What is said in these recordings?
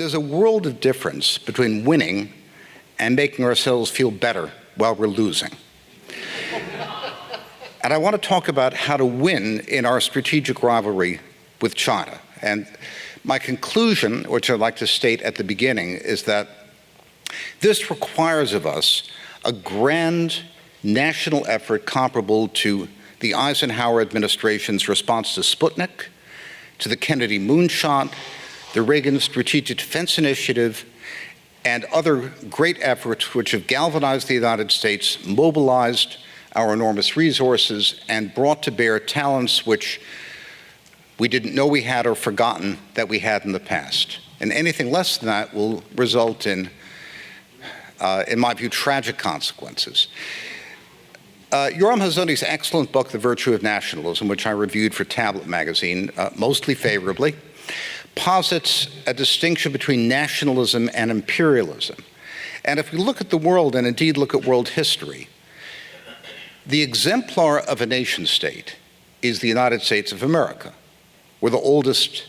There's a world of difference between winning and making ourselves feel better while we're losing. And I want to talk about how to win in our strategic rivalry with China. And my conclusion, which I'd like to state at the beginning, is that this requires of us a grand national effort comparable to the Eisenhower administration's response to Sputnik, to the Kennedy moonshot, the Reagan Strategic Defense Initiative, and other great efforts which have galvanized the United States, mobilized our enormous resources, and brought to bear talents which we didn't know we had or forgotten that we had in the past. And anything less than that will result in my view, tragic consequences. Yoram Hazony's excellent book, The Virtue of Nationalism, which I reviewed for Tablet magazine, mostly favorably, posits a distinction between nationalism and imperialism. And if we look at the world, and indeed look at world history, the exemplar of a nation state is the United States of America. We're the oldest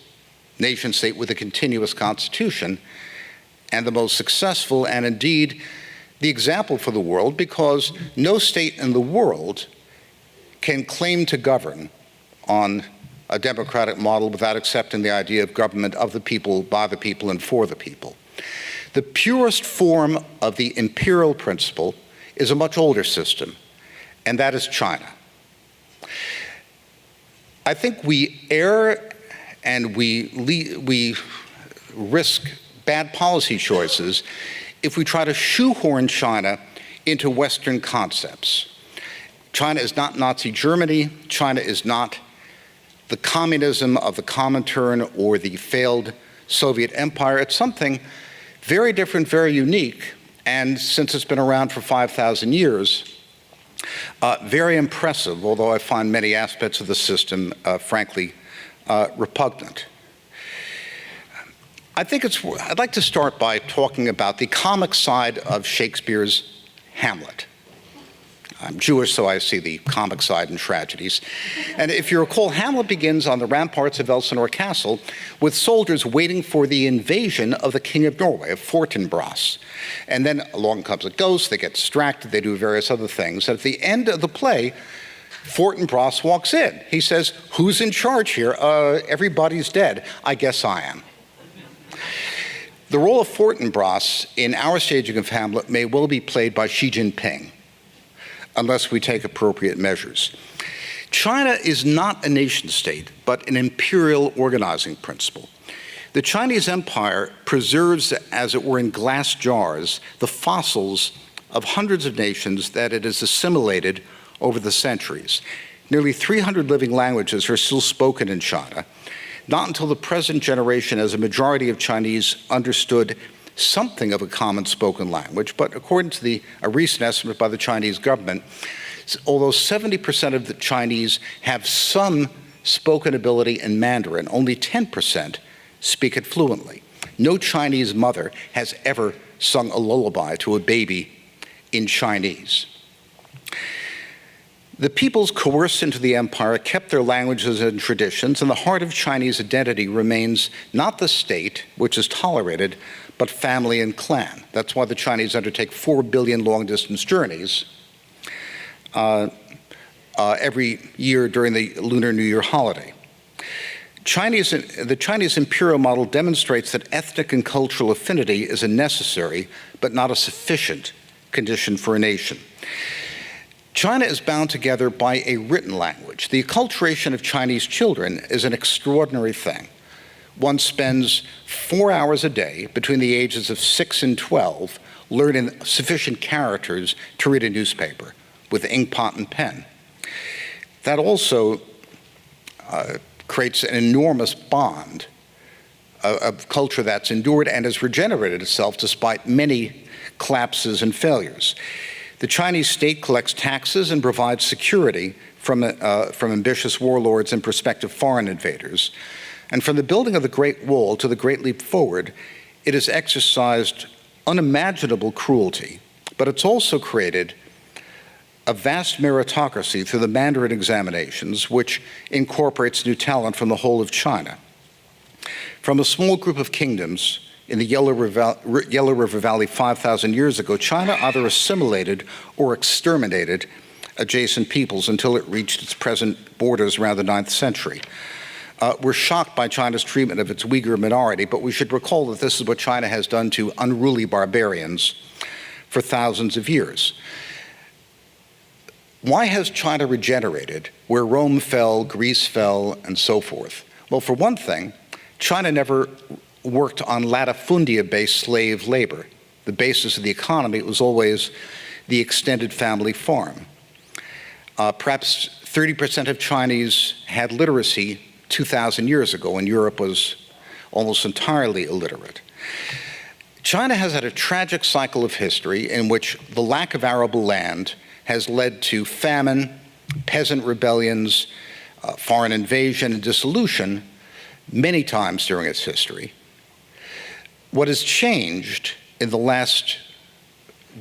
nation state with a continuous constitution, and the most successful, and indeed the example for the world, because no state in the world can claim to govern on a democratic model without accepting the idea of government of the people, by the people, and for the people. The purest form of the imperial principle is a much older system, and that is China. I think we err and we risk bad policy choices if we try to shoehorn China into Western concepts. China is not Nazi Germany. China is not the communism of the Comintern or the failed Soviet empire. It's something very different, very unique, and since it's been around for 5,000 years, very impressive, although I find many aspects of the system, frankly, repugnant. I'd like to start by talking about the comic side of Shakespeare's Hamlet. I'm Jewish, so I see the comic side in tragedies. And if you recall, Hamlet begins on the ramparts of Elsinore Castle with soldiers waiting for the invasion of the King of Norway, of Fortinbras. And then along comes a ghost, they get distracted, they do various other things. And at the end of the play, Fortinbras walks in. He says, "Who's in charge here? Everybody's dead. I guess I am." The role of Fortinbras in our staging of Hamlet may well be played by Xi Jinping, unless we take appropriate measures. China is not a nation state, but an imperial organizing principle. The Chinese empire preserves, as it were in glass jars, the fossils of hundreds of nations that it has assimilated over the centuries. Nearly 300 living languages are still spoken in China. Not until the present generation, as a majority of Chinese understood something of a common spoken language, but according to a recent estimate by the Chinese government, although 70% of the Chinese have some spoken ability in Mandarin, only 10% speak it fluently. No Chinese mother has ever sung a lullaby to a baby in Chinese. The peoples coerced into the empire kept their languages and traditions, and the heart of Chinese identity remains not the state, which is tolerated, but family and clan. That's why the Chinese undertake 4 billion long-distance journeys every year during the Lunar New Year holiday. The Chinese imperial model demonstrates that ethnic and cultural affinity is a necessary, but not a sufficient, condition for a nation. China is bound together by a written language. The acculturation of Chinese children is an extraordinary thing. One spends 4 hours a day between the ages of 6 and 12 learning sufficient characters to read a newspaper with inkpot and pen. That also creates an enormous bond of culture that's endured and has regenerated itself despite many collapses and failures. The Chinese state collects taxes and provides security from ambitious warlords and prospective foreign invaders. And from the building of the Great Wall to the Great Leap Forward, it has exercised unimaginable cruelty, but it's also created a vast meritocracy through the Mandarin examinations, which incorporates new talent from the whole of China. From a small group of kingdoms in the Yellow River Valley 5,000 years ago, China either assimilated or exterminated adjacent peoples until it reached its present borders around the 9th century. We're shocked by China's treatment of its Uyghur minority, but we should recall that this is what China has done to unruly barbarians for thousands of years. Why has China regenerated where Rome fell, Greece fell, and so forth? Well, for one thing, China never worked on latifundia-based slave labor. The basis of the economy was always the extended family farm. Perhaps 30% of Chinese had literacy 2,000 years ago, and Europe was almost entirely illiterate. China has had a tragic cycle of history in which the lack of arable land has led to famine, peasant rebellions, foreign invasion, and dissolution many times during its history. What has changed in the last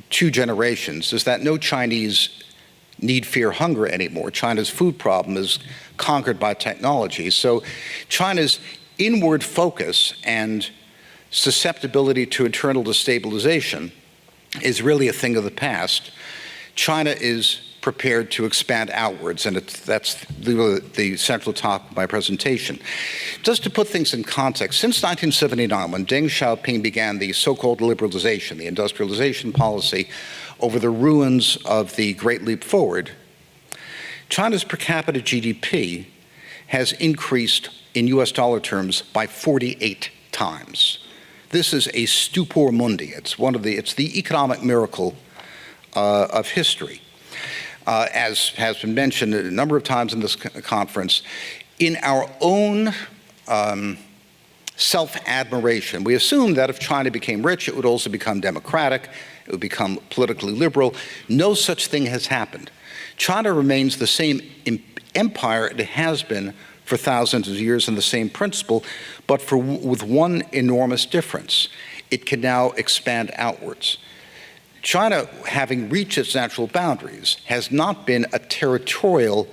2 generations is that no Chinese need fear hunger anymore. China's food problem is conquered by technology. So China's inward focus and susceptibility to internal destabilization is really a thing of the past. China is prepared to expand outwards, and that's the central topic of my presentation. Just to put things in context, since 1979, when Deng Xiaoping began the so-called liberalization, the industrialization policy, over the ruins of the Great Leap Forward, China's per capita GDP has increased in US dollar terms by 48 times. This is a stupor mundi. It's the economic miracle of history. As has been mentioned a number of times in this conference, in our own self-admiration, we assumed that if China became rich, it would also become democratic, it would become politically liberal. No such thing has happened. China remains the same empire it has been for thousands of years in the same principle, but with one enormous difference. It can now expand outwards. China, having reached its natural boundaries, has not been a territorial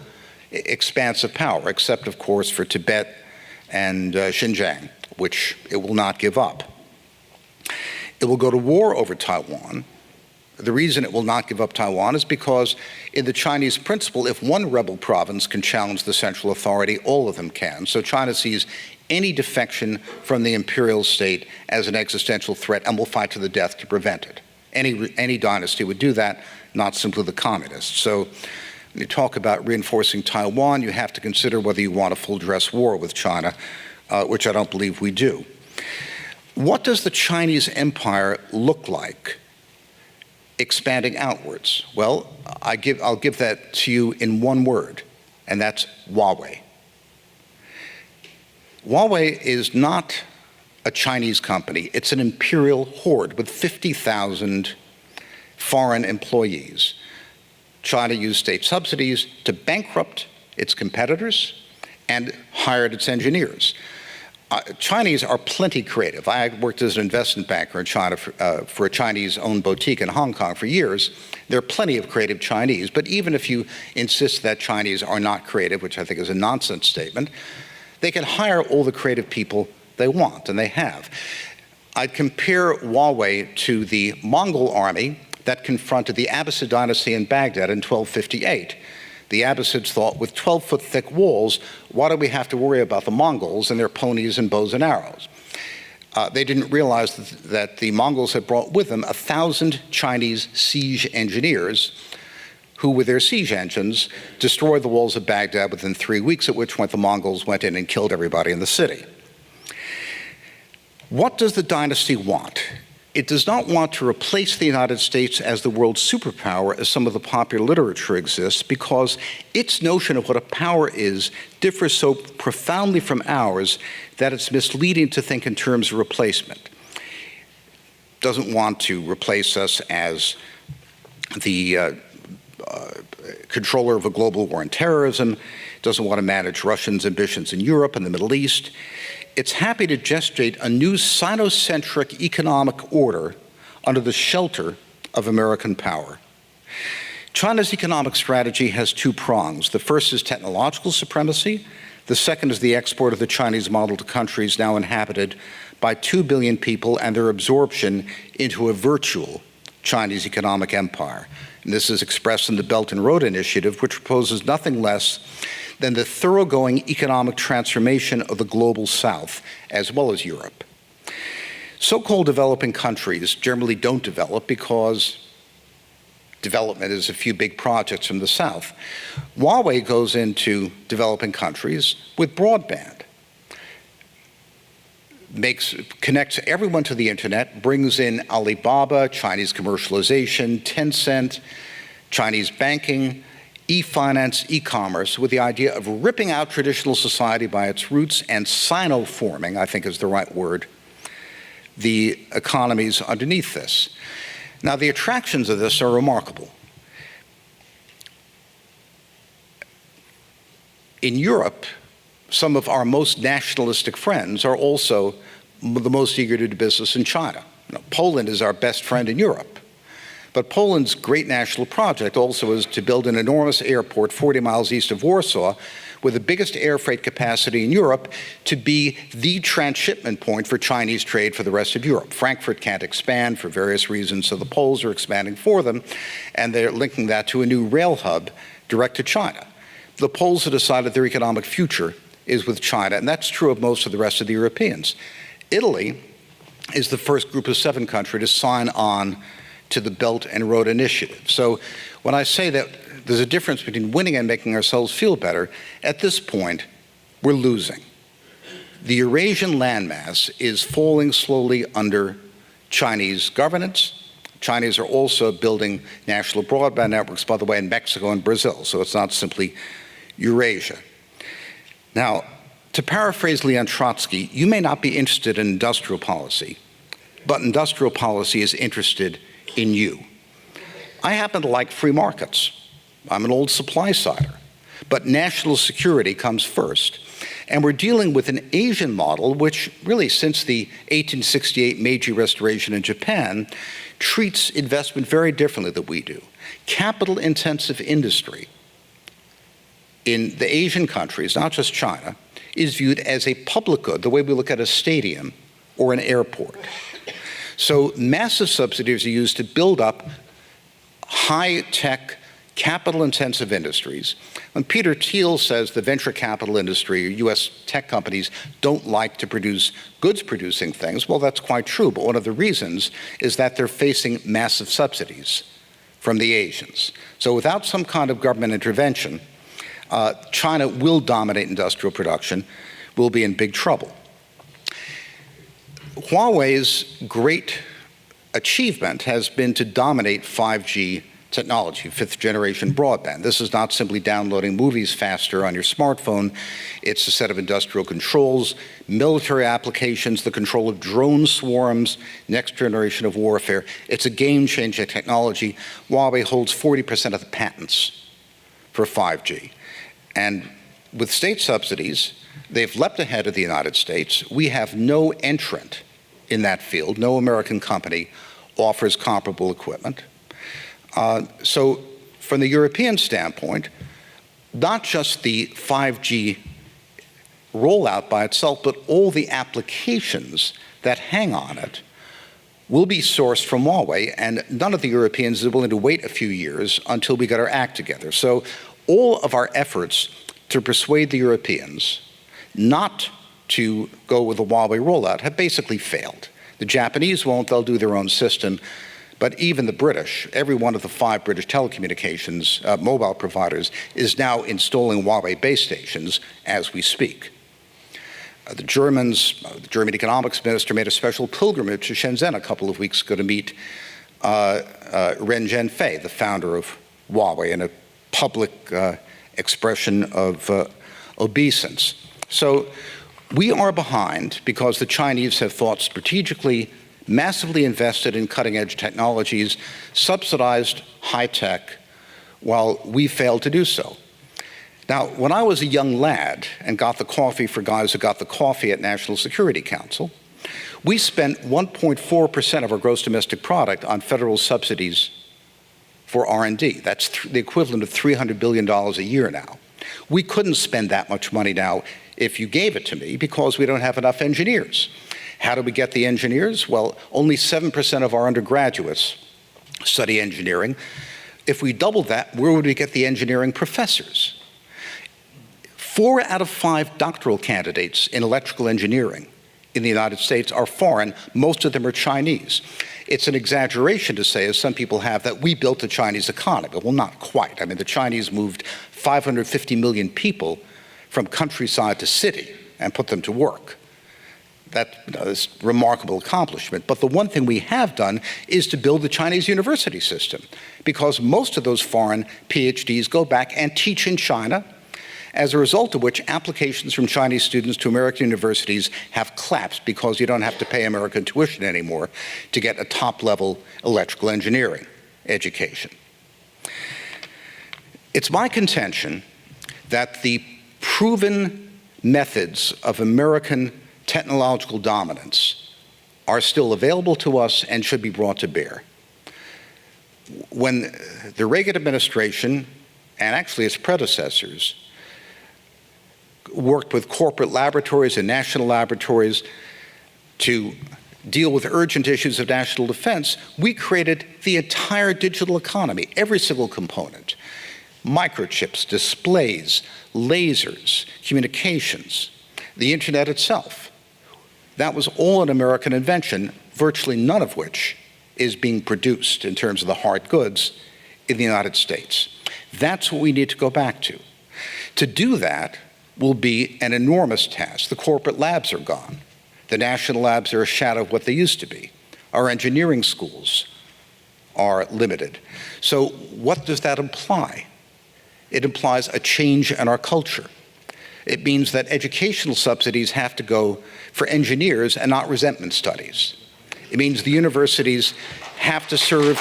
expansive power, except, of course, for Tibet and Xinjiang, which it will not give up. It will go to war over Taiwan. The reason it will not give up Taiwan is because in the Chinese principle, if one rebel province can challenge the central authority, all of them can. So China sees any defection from the imperial state as an existential threat and will fight to the death to prevent it. Any dynasty would do that, not simply the communists. So when you talk about reinforcing Taiwan, you have to consider whether you want a full-dress war with China, which I don't believe we do. What does the Chinese empire look like expanding outwards? Well, I'll give that to you in one word, and that's Huawei. Huawei is not a Chinese company. It's an imperial horde with 50,000 foreign employees. China used state subsidies to bankrupt its competitors and hired its engineers. Chinese are plenty creative. I worked as an investment banker in China for a Chinese-owned boutique in Hong Kong for years. There are plenty of creative Chinese, but even if you insist that Chinese are not creative, which I think is a nonsense statement, they can hire all the creative people they want, and they have. I'd compare Huawei to the Mongol army that confronted the Abbasid dynasty in Baghdad in 1258. The Abbasids thought, with 12-foot thick walls, why do we have to worry about the Mongols and their ponies and bows and arrows? They didn't realize that the Mongols had brought with them 1,000 Chinese siege engineers who, with their siege engines, destroyed the walls of Baghdad within 3 weeks, at which point the Mongols went in and killed everybody in the city. What does the dynasty want? It does not want to replace the United States as the world superpower, as some of the popular literature exists, because its notion of what a power is differs so profoundly from ours that it's misleading to think in terms of replacement. It doesn't want to replace us as the controller of a global war on terrorism. It doesn't want to manage Russians' ambitions in Europe and the Middle East. It's happy to gestate a new Sinocentric economic order under the shelter of American power. China's economic strategy has 2 prongs. The first is technological supremacy. The second is the export of the Chinese model to countries now inhabited by 2 billion people and their absorption into a virtual Chinese economic empire. And this is expressed in the Belt and Road Initiative, which proposes nothing less than the thoroughgoing economic transformation of the global South, as well as Europe. So-called developing countries generally don't develop because development is a few big projects from the South. Huawei goes into developing countries with broadband, connects everyone to the internet, brings in Alibaba, Chinese commercialization, Tencent, Chinese banking, e-finance, e-commerce, with the idea of ripping out traditional society by its roots and sino-forming, I think is the right word, the economies underneath this. Now, the attractions of this are remarkable. In Europe, some of our most nationalistic friends are also the most eager to do business in China. Poland is our best friend in Europe. But Poland's great national project also is to build an enormous airport 40 miles east of Warsaw with the biggest air freight capacity in Europe to be the transshipment point for Chinese trade for the rest of Europe. Frankfurt can't expand for various reasons, so the Poles are expanding for them, and they're linking that to a new rail hub direct to China. The Poles have decided their economic future is with China, and that's true of most of the rest of the Europeans. Italy is the first group of 7 countries to sign on to the Belt and Road Initiative. So when I say that there's a difference between winning and making ourselves feel better, at this point, we're losing. The Eurasian landmass is falling slowly under Chinese governance. Chinese are also building national broadband networks, by the way, in Mexico and Brazil, so it's not simply Eurasia. Now, to paraphrase Leon Trotsky, you may not be interested in industrial policy, but industrial policy is interested in you. I happen to like free markets. I'm an old supply-sider. But national security comes first. And we're dealing with an Asian model which really, since the 1868 Meiji Restoration in Japan, treats investment very differently than we do. Capital-intensive industry in the Asian countries, not just China, is viewed as a public good, the way we look at a stadium or an airport. So massive subsidies are used to build up high-tech, capital-intensive industries. When Peter Thiel says the venture capital industry or U.S. tech companies don't like to produce goods-producing things, well, that's quite true, but one of the reasons is that they're facing massive subsidies from the Asians. So without some kind of government intervention, China will dominate industrial production, will be in big trouble. Huawei's great achievement has been to dominate 5G technology, 5th generation broadband. This is not simply downloading movies faster on your smartphone. It's a set of industrial controls, military applications, the control of drone swarms, next generation of warfare. It's a game-changing technology. Huawei holds 40% of the patents for 5G. And with state subsidies, they've leapt ahead of the United States. We have no entrant in that field. No American company offers comparable equipment. So from the European standpoint, not just the 5G rollout by itself, but all the applications that hang on it will be sourced from Huawei, and none of the Europeans is willing to wait a few years until we get our act together. So all of our efforts to persuade the Europeans not to go with the Huawei rollout have basically failed. The Japanese won't, they'll do their own system, but even the British, every one of the 5 British telecommunications mobile providers is now installing Huawei base stations as we speak. The German economics minister made a special pilgrimage to Shenzhen a couple of weeks ago to meet Ren Zhengfei, the founder of Huawei, in a public expression of obeisance. So we are behind because the Chinese have thought strategically, massively invested in cutting-edge technologies, subsidized high-tech, while we failed to do so. Now, when I was a young lad and got the coffee for guys who got the coffee at National Security Council, we spent 1.4% of our gross domestic product on federal subsidies for R&D. That's the equivalent of $300 billion a year now. We couldn't spend that much money now if you gave it to me because we don't have enough engineers. How do we get the engineers? Well, only 7% of our undergraduates study engineering. If we doubled that, where would we get the engineering professors? 4 out of 5 doctoral candidates in electrical engineering in the United States are foreign. Most of them are Chinese. It's an exaggeration to say, as some people have, that we built the Chinese economy. Well, not quite. I mean, the Chinese moved 550 million people from countryside to city and put them to work. That is a remarkable accomplishment. But the one thing we have done is to build the Chinese university system, because most of those foreign PhDs go back and teach in China, as a result of which applications from Chinese students to American universities have collapsed because you don't have to pay American tuition anymore to get a top-level electrical engineering education. It's my contention that the proven methods of American technological dominance are still available to us and should be brought to bear. When the Reagan administration, and actually its predecessors, worked with corporate laboratories and national laboratories to deal with urgent issues of national defense, we created the entire digital economy, every single component. Microchips, displays, lasers, communications, the internet itself. That was all an American invention, virtually none of which is being produced in terms of the hard goods in the United States. That's what we need to go back to. To do that will be an enormous task. The corporate labs are gone. The national labs are a shadow of what they used to be. Our engineering schools are limited. So what does that imply? It implies a change in our culture. It means that educational subsidies have to go for engineers and not resentment studies. It means the universities have to serve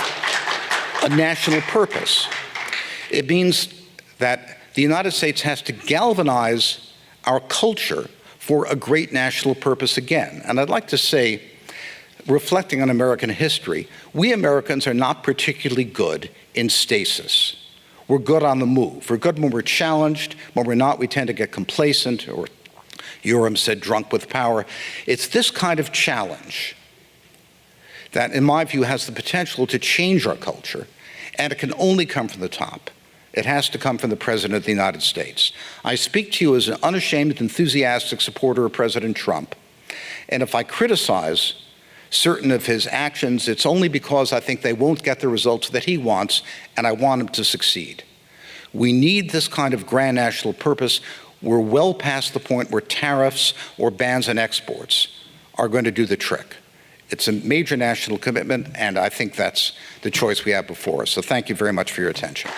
a national purpose. It means that the United States has to galvanize our culture for a great national purpose again. And I'd like to say, reflecting on American history, we Americans are not particularly good in stasis. We're good on the move. We're good when we're challenged. When we're not, we tend to get complacent, or Urim said, drunk with power. It's this kind of challenge that, in my view, has the potential to change our culture, and it can only come from the top. It has to come from the President of the United States. I speak to you as an unashamed, enthusiastic supporter of President Trump, and if I criticize certain of his actions, it's only because I think they won't get the results that he wants, and I want him to succeed. We need this kind of grand national purpose. We're well past the point where tariffs or bans on exports are going to do the trick. It's a major national commitment, and I think that's the choice we have before us. So thank you very much for your attention.